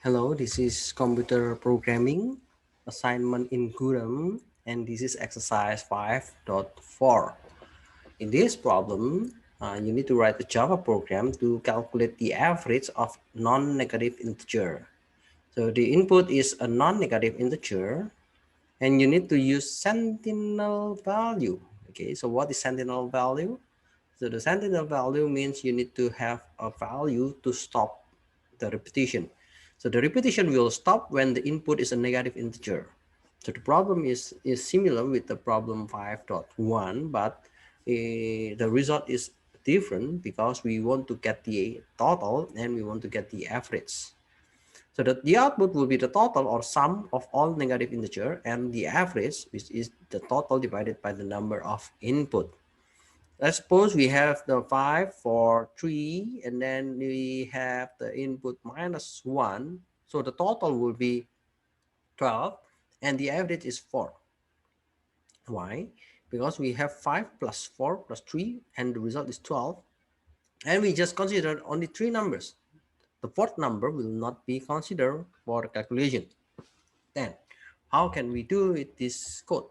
Hello, this is computer programming assignment in Guram, and this is exercise 5.4. In this problem, you need to write a Java program to calculate the average of non-negative integer. So the input is a non-negative integer, and you need to use sentinel value. Okay, so what is sentinel value? So the sentinel value means you need to have a value to stop the repetition. So the repetition will stop when the input is a negative integer. So the problem is similar with the problem 5.1, but the result is different because we want to get the total and we want to get the average. So that the output will be the total or sum of all negative integer, and the average, which is the total divided by the number of input. Let's suppose we have the 5 for 3, and then we have the input minus 1. So the total will be 12, and the average is 4. Why? Because we have 5 plus 4 plus 3, and the result is 12. And we just considered only 3 numbers. The fourth number will not be considered for calculation. Then, how can we do with this code?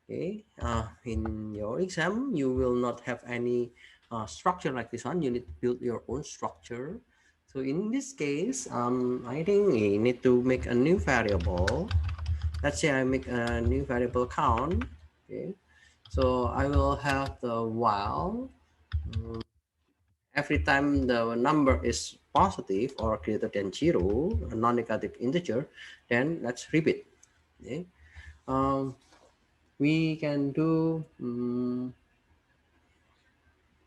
Okay, in your exam you will not have any structure like this one. You need to build your own structure. So in this case, I think we need to make a new variable. Let's say I make a new variable count. Okay, so I will have the while every time the number is positive or greater than 0, a non-negative integer, then let's repeat. Okay, um, we can do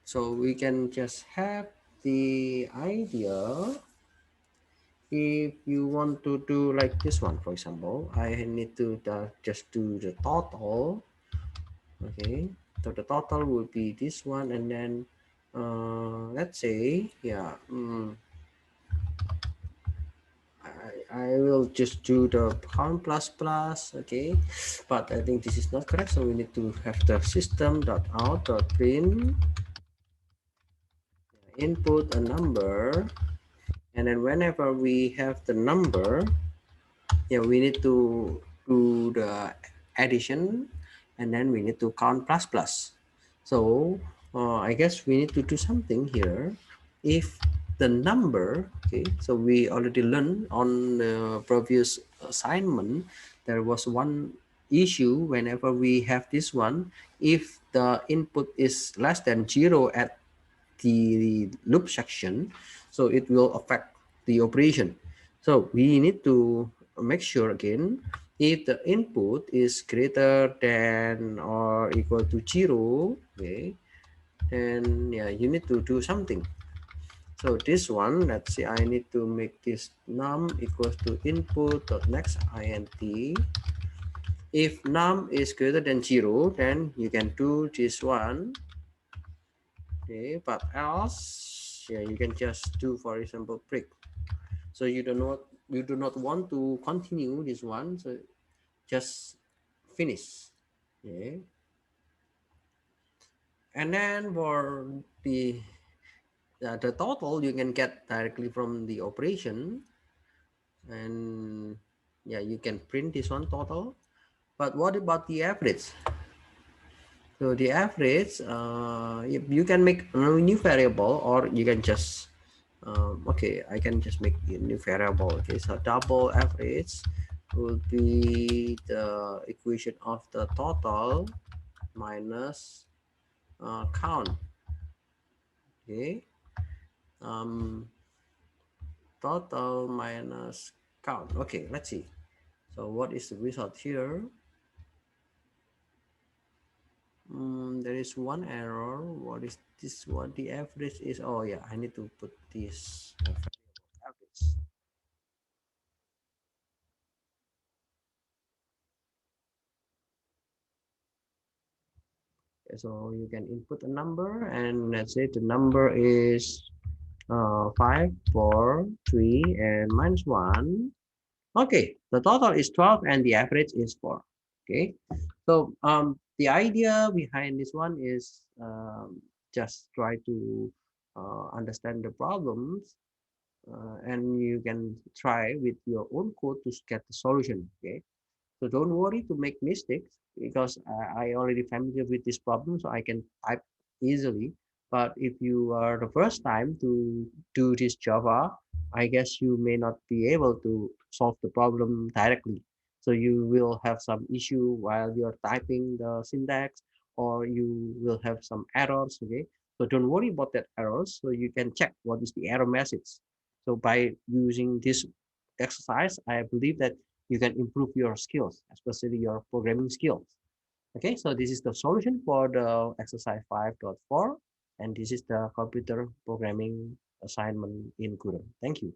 so we can just have the idea. If you want to do like this one, for example, I need to just do the total. Okay, so the total will be this one, and then let's say, yeah, I will just do the count plus plus. Okay, but I think this is not correct, so we need to have the system dot out dot print input a number, and then whenever we have the number, yeah, we need to do the addition, and then we need to count plus plus. So I guess we need to do something here. If the number, okay, so we already learned on the previous assignment, there was one issue whenever we have this one. If the input is less than 0 at the loop section, so it will affect the operation. So we need to make sure again, if the input is greater than or equal to 0, okay, then yeah, you need to do something. So this one, let's see, I need to make this num equals to input dot next int. If num is greater than 0, then you can do this one. Okay, but else, yeah, you can just do, for example, break. So you do not want to continue this one, so just finish. Okay, and then for the total you can get directly from the operation, and yeah, you can print this one total. But what about the average? So the average, you can make a new variable, or you can just okay, I can just make a new variable. Okay, so double average will be the equation of the total minus count. Okay, um, total minus count. Okay, let's see. So what is the result here? There is one error. What is this one? The average is, oh yeah, I need to put this average. So you can input a number, and let's say the number is 5, 4, 3, and minus 1. Okay, the total is 12 and the average is 4. Okay, so the idea behind this one is just try to understand the problems. and you can try with your own code to get the solution. Okay, so don't worry to make mistakes because I already familiar with this problem, so I can type easily. But if you are the first time to do this Java, I guess you may not be able to solve the problem directly. So you will have some issue while you're typing the syntax, or you will have some errors. Okay, so don't worry about that errors. So you can check what is the error message. So by using this exercise, I believe that you can improve your skills, especially your programming skills. Okay, so this is the solution for the exercise 5.4, and this is the computer programming assignment in Guru. Thank you.